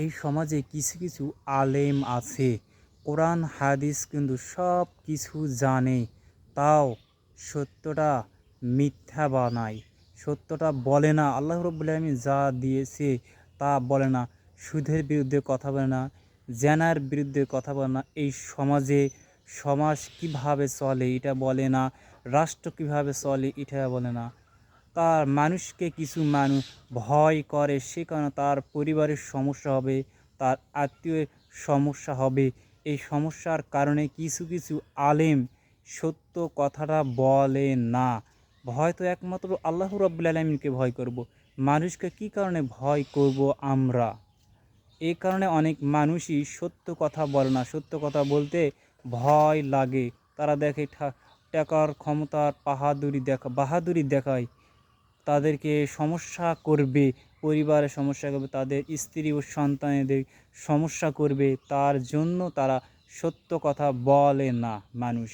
এই সমাজে কিছু কিছু আলেম আছে, কোরআন হাদিস কিন্তু সব কিছু জানে, তাও সত্যটা মিথ্যা বানায়, সত্যটা বলে না। আল্লাহ রাব্বুল আলামিন যা দিয়েছে তা বলে না, সুদের বিরুদ্ধে কথা বলে না, জেনার বিরুদ্ধে কথা বলে না, এই সমাজে সমাজ কিভাবে চলে এটা বলে না, রাষ্ট্র কিভাবে চলে এটা বলে না। তার মানুষকে কিছু মানুষ ভয় করে, সে কারণে তার পরিবারের সমস্যা হবে, তার আত্মীয়ের সমস্যা হবে। এই সমস্যার কারণে কিছু কিছু আলেম সত্য কথাটা বলে না। ভয় তো একমাত্র আল্লাহ রাব্বুল আলামিনকে ভয় করব। মানুষকে কী কারণে ভয় করব আমরা? এই কারণে অনেক মানুষই সত্য কথা বলে না, সত্য কথা বলতে ভয় লাগে। তারা দেখে টাকার ক্ষমতার বাহাদুরি দেখায়, তাদেরকে সমস্যা করবে, পরিবারের সমস্যা করবে, তাদের স্ত্রী ও সন্তানেদের সমস্যা করবে, তার জন্য তারা সত্য কথা বলে না মানুষ।